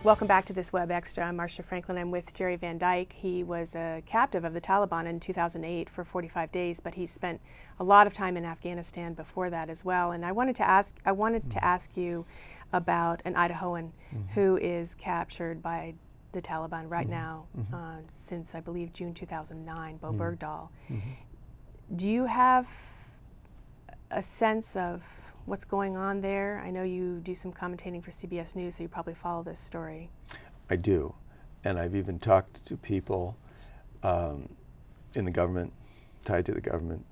Welcome back to this Web Extra. I'm Marcia Franklin. I'm with Jerry Van Dyke. He was a captive of the Taliban in 2008 for 45 days, but he spent a lot of time in Afghanistan before that as well. And I wanted to ask you about an Idahoan who is captured by the Taliban right now since, I believe, June 2009, Bo Bergdahl. Do you have a sense of what's going on there? I know you do some commentating for CBS News, so you probably follow this story. I do, and I've even talked to people in the government, tied to the government,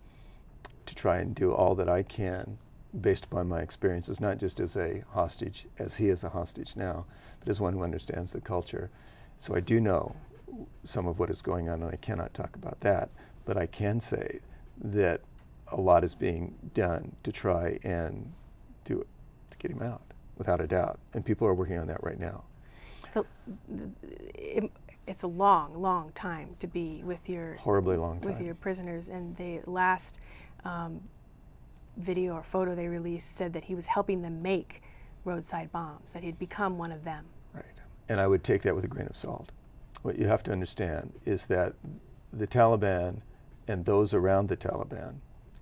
to try and do all that I can based upon my experiences, not just as a hostage, as he is a hostage now, but as one who understands the culture. So I do know some of what is going on, and I cannot talk about that, but I can say that a lot is being done to try and to get him out, without a doubt. And people are working on that right now. It's a long, long time to be with your horribly long time with your prisoners. And the last video or photo they released said that he was helping them make roadside bombs, that he'd become one of them. Right. And I would take that with a grain of salt. What you have to understand is that the Taliban and those around the Taliban,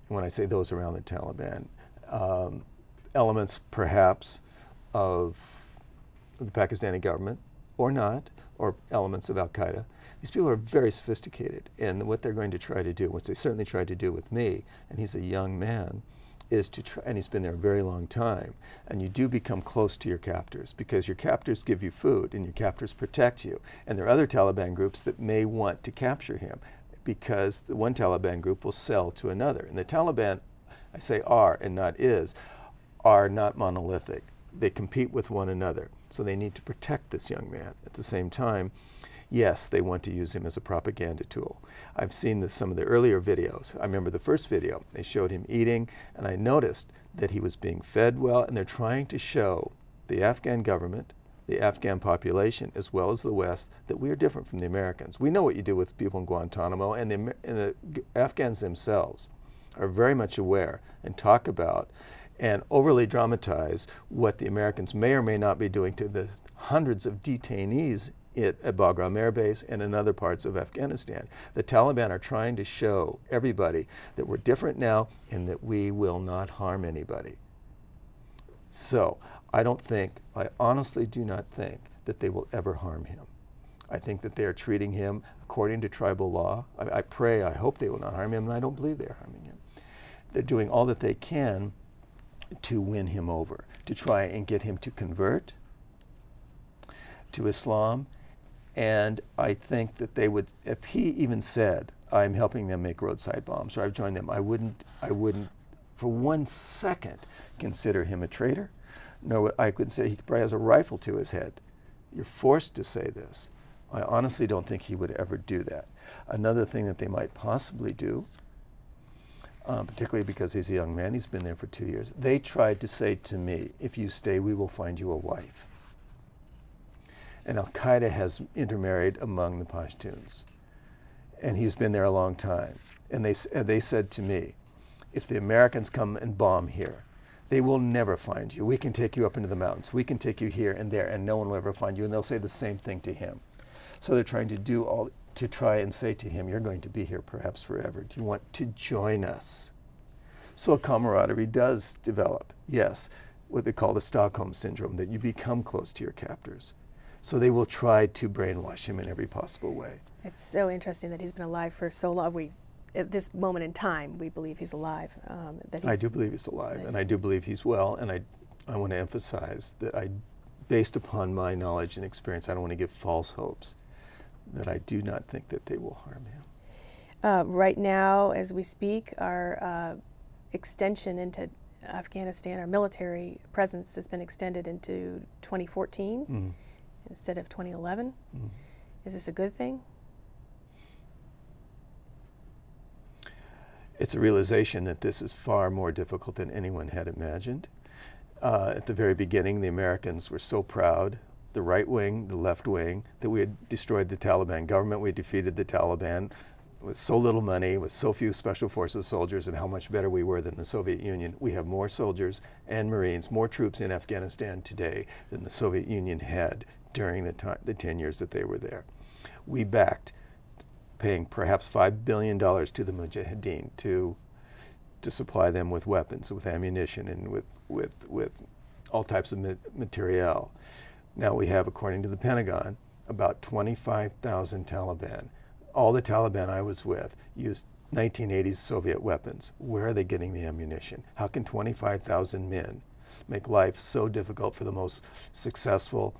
when I say those around the Taliban, elements perhaps of the Pakistani government, or not, or elements of Al-Qaeda, these people are very sophisticated, and what they're going to try to do, what they certainly tried to do with me, and he's a young man, is to try, and he's been there a very long time, and you do become close to your captors, because your captors give you food, and your captors protect you, and there are other Taliban groups that may want to capture him, because the one Taliban group will sell to another. And the Taliban, I say are and not is, are not monolithic. They compete with one another. So they need to protect this young man. At the same time, yes, they want to use him as a propaganda tool. I've seen some of the earlier videos. I remember the first video, they showed him eating, and I noticed that he was being fed well, and they're trying to show the Afghan government, the Afghan population, as well as the West, that we are different from the Americans. We know what you do with people in Guantanamo, and the Afghans themselves are very much aware and talk about and overly dramatize what the Americans may or may not be doing to the hundreds of detainees at Bagram Air Base and in other parts of Afghanistan. The Taliban are trying to show everybody that we're different now and that we will not harm anybody. So I honestly do not think that they will ever harm him. I think that they are treating him according to tribal law. I hope they will not harm him, and I don't believe they are harming him. They're doing all that they can to win him over, to try and get him to convert to Islam. And I think that they would, if he even said, I'm helping them make roadside bombs, or I've joined them, I wouldn't for 1 second consider him a traitor. No, I could say he probably has a rifle to his head. You're forced to say this. I honestly don't think he would ever do that. Another thing that they might possibly do, particularly because he's a young man, he's been there for 2 years, they tried to say to me, if you stay, we will find you a wife. And Al-Qaeda has intermarried among the Pashtuns. And he's been there a long time. And they said to me, if the Americans come and bomb here, they will never find you. We can take you up into the mountains. We can take you here and there, and no one will ever find you. And they'll say the same thing to him. So they're trying to do all to try and say to him, you're going to be here perhaps forever. Do you want to join us? So a camaraderie does develop, yes, what they call the Stockholm Syndrome, that you become close to your captors. So they will try to brainwash him in every possible way. It's so interesting that he's been alive for so long. At this moment in time, we believe he's alive. I do believe he's alive, and I do believe he's well, and I want to emphasize that based upon my knowledge and experience, I don't want to give false hopes, that I do not think that they will harm him. Right now, as we speak, our extension into Afghanistan, our military presence has been extended into 2014 instead of 2011. Is this a good thing? It's a realization that this is far more difficult than anyone had imagined. At the very beginning, the Americans were so proud, the right wing, the left wing, that we had destroyed the Taliban government, we had defeated the Taliban with so little money, with so few special forces soldiers, and how much better we were than the Soviet Union. We have more soldiers and Marines, more troops in Afghanistan today than the Soviet Union had during the 10 years that they were there. We backed, paying perhaps $5 billion to the Mujahideen to supply them with weapons, with ammunition, and with all types of materiel. Now we have, according to the Pentagon, about 25,000 Taliban. All the Taliban I was with used 1980s Soviet weapons. Where are they getting the ammunition? How can 25,000 men make life so difficult for the most successful,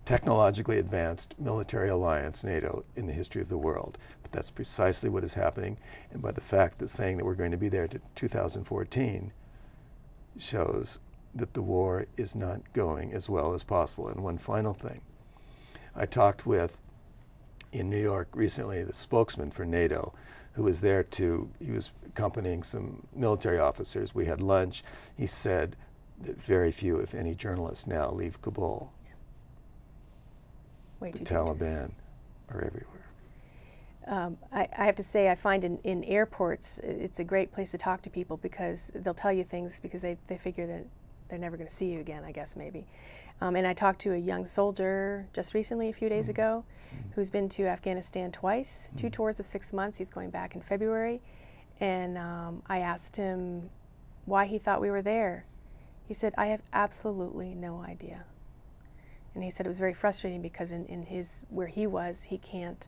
technologically advanced military alliance, NATO, in the history of the world? But that's precisely what is happening, and by the fact that saying that we're going to be there to 2014 shows that the war is not going as well as possible. And one final thing. I talked with, in New York recently, the spokesman for NATO, who was there he was accompanying some military officers. We had lunch. He said that very few, if any, journalists now leave Kabul. The Taliban are everywhere. I have to say, I find in airports, it's a great place to talk to people because they'll tell you things because they figure that they're never going to see you again, I guess, maybe. And I talked to a young soldier just recently, a few days ago, who's been to Afghanistan twice, 2 tours of 6 months. He's going back in February. And I asked him why he thought we were there. He said, I have absolutely no idea. And he said it was very frustrating because in where he was, he can't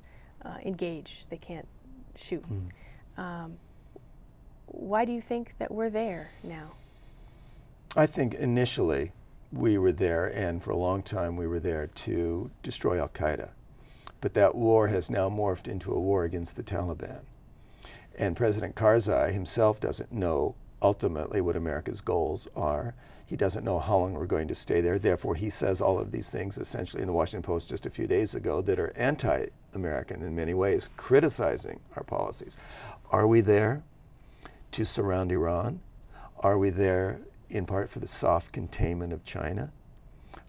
engage. They can't shoot. Why do you think that we're there now? I think initially we were there, and for a long time we were there to destroy al-Qaeda. But that war has now morphed into a war against the Taliban. And President Karzai himself doesn't know ultimately what America's goals are. He doesn't know how long we're going to stay there. Therefore, he says all of these things essentially in the Washington Post just a few days ago that are anti-American in many ways, criticizing our policies. Are we there to surround Iran? Are we there in part for the soft containment of China?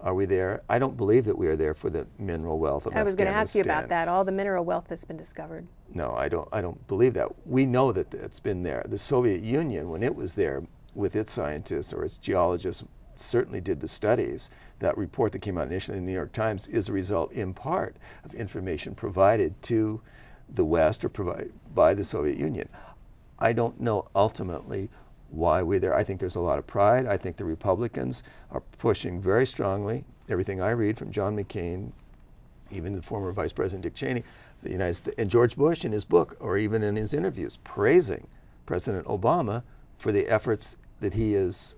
Are we there? I don't believe that we are there for the mineral wealth of Afghanistan. I was going to ask you about that, all the mineral wealth that's been discovered. No, I don't believe that. We know that it's been there. The Soviet Union, when it was there with its scientists or its geologists, certainly did the studies. That report that came out initially in the New York Times is a result in part of information provided to the West or provided by the Soviet Union. I don't know ultimately why we're there. I think there's a lot of pride. I think the Republicans are pushing very strongly. Everything I read from John McCain, even the former Vice President Dick Cheney, the United States, and George Bush in his book, or even in his interviews, praising President Obama for the efforts that he is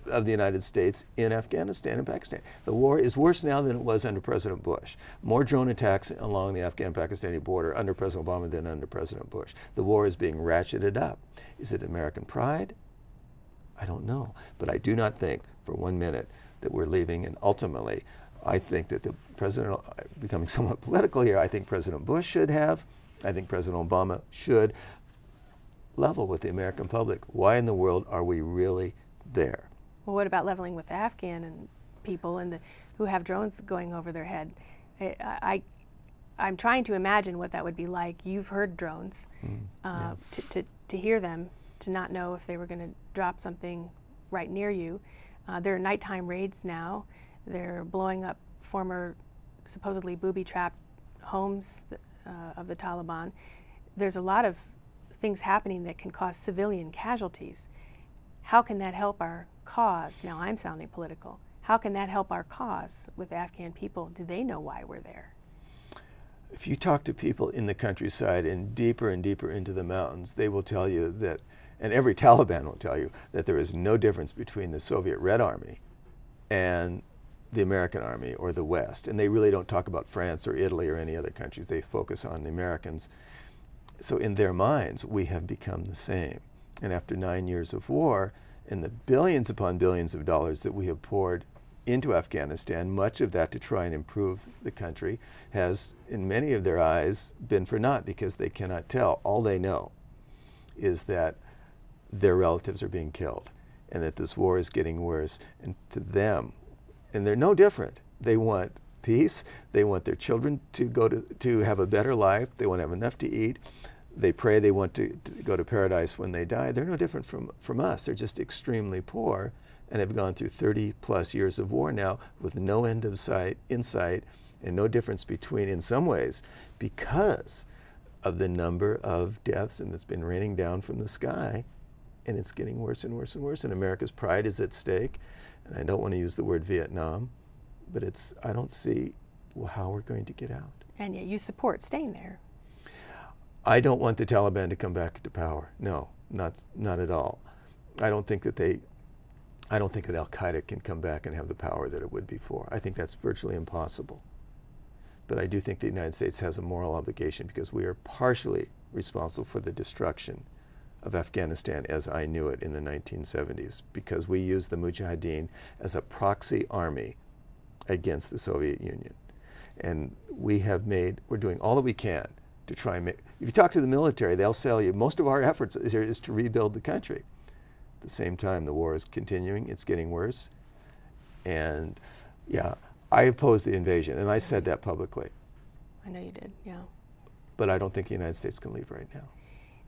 of the United States in Afghanistan and Pakistan. The war is worse now than it was under President Bush. More drone attacks along the Afghan-Pakistani border under President Obama than under President Bush. The war is being ratcheted up. Is it American pride? I don't know. But I do not think for 1 minute that we're leaving, and ultimately I think that the President, becoming somewhat political here, I think President Bush should have, I think President Obama should level with the American public. Why in the world are we really there? Well, what about leveling with the Afghan and people who have drones going over their head? I'm trying to imagine what that would be like. You've heard drones. Yeah. To hear them, to not know if they were going to drop something right near you. There are nighttime raids now. They're blowing up former supposedly booby-trapped homes of the Taliban. There's a lot of things happening that can cause civilian casualties. How can that help our cause? Now I'm sounding political. How can that help our cause with the Afghan people? Do they know why we're there? If you talk to people in the countryside and deeper into the mountains, they will tell you that, and every Taliban will tell you, that there is no difference between the Soviet Red Army and the American Army or the West. And they really don't talk about France or Italy or any other countries. They focus on the Americans. So in their minds, we have become the same. And after 9 years of war, and the billions upon billions of dollars that we have poured into Afghanistan, much of that to try and improve the country, has, in many of their eyes, been for naught because they cannot tell. All they know is that their relatives are being killed and that this war is getting worse. And to them, and they're no different, they want peace, they want their children to have a better life, they want to have enough to eat, they pray they want to go to paradise when they die. They're no different from us. They're just extremely poor, and have gone through 30+ years of war now with no end of sight, in sight, and no difference between, in some ways, because of the number of deaths, and it's been raining down from the sky, and it's getting worse and worse and worse, and America's pride is at stake. And I don't want to use the word Vietnam, but I don't see how we're going to get out. And yet you support staying there. I don't want the Taliban to come back to power. No, not at all. I don't think that Al-Qaeda can come back and have the power that it would before. I think that's virtually impossible. But I do think the United States has a moral obligation because we are partially responsible for the destruction of Afghanistan as I knew it in the 1970s, because we used the Mujahideen as a proxy army against the Soviet Union. And we're doing all that we can to try and if you talk to the military, they'll tell you most of our efforts is to rebuild the country. At the same time, the war is continuing, it's getting worse. And yeah, I oppose the invasion, and I said that publicly. I know you did, yeah. But I don't think the United States can leave right now.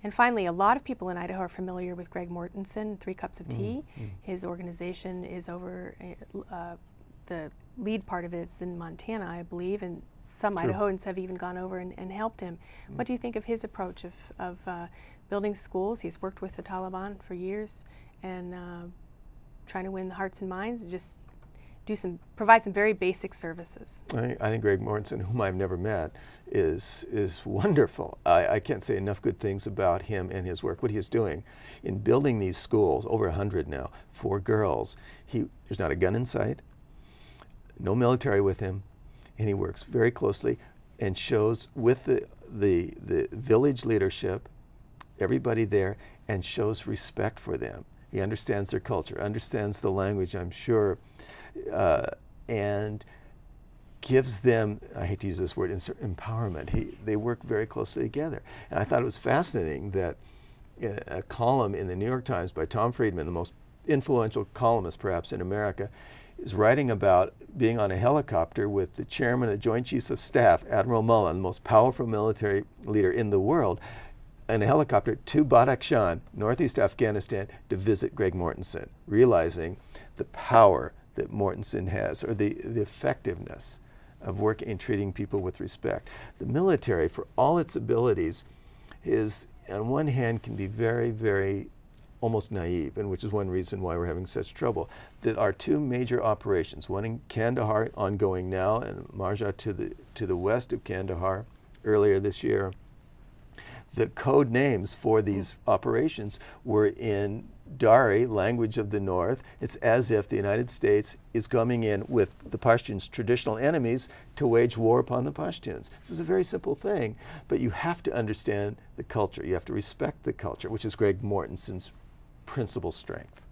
And finally, a lot of people in Idaho are familiar with Greg Mortensen, 3 Cups of Tea. His organization is over, the lead part of it is in Montana, I believe, and some Idahoans have even gone over and helped him. What do you think of his approach of building schools? He's worked with the Taliban for years and trying to win the hearts and minds and just provide some very basic services. I think Greg Mortensen, whom I've never met, is wonderful. I can't say enough good things about him and his work. What he is doing in building these schools, over 100 now, for girls. There's not a gun in sight, no military with him, and he works very closely and shows with the village leadership, everybody there, and shows respect for them. He understands their culture, understands the language, I'm sure, and gives them, I hate to use this word, empowerment. They work very closely together. And I thought it was fascinating that in a column in the New York Times by Tom Friedman, the most influential columnist perhaps in America, is writing about being on a helicopter with the chairman of the Joint Chiefs of Staff, Admiral Mullen, the most powerful military leader in the world, in a helicopter to Badakhshan, northeast Afghanistan, to visit Greg Mortensen, realizing the power that Mortensen has, or the effectiveness of working and treating people with respect. The military, for all its abilities, on one hand can be very, very almost naive, and which is one reason why we're having such trouble. That our 2 major operations, one in Kandahar ongoing now, and Marja to the west of Kandahar earlier this year, the code names for these operations were in Dari, language of the North. It's as if the United States is coming in with the Pashtuns' traditional enemies to wage war upon the Pashtuns. This is a very simple thing, but you have to understand the culture. You have to respect the culture, which is Greg Mortensen's principal strength.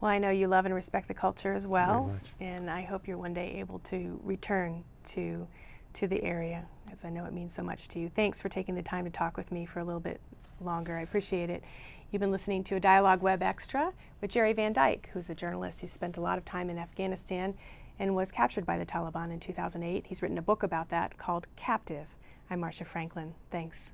Well, I know you love and respect the culture as well, very much. And I hope you're one day able to return to the area, as I know it means so much to you. Thanks for taking the time to talk with me for a little bit longer. I appreciate it. You've been listening to a Dialogue Web Extra with Jerry Van Dyke, who's a journalist who spent a lot of time in Afghanistan and was captured by the Taliban in 2008. He's written a book about that called Captive. I'm Marcia Franklin. Thanks.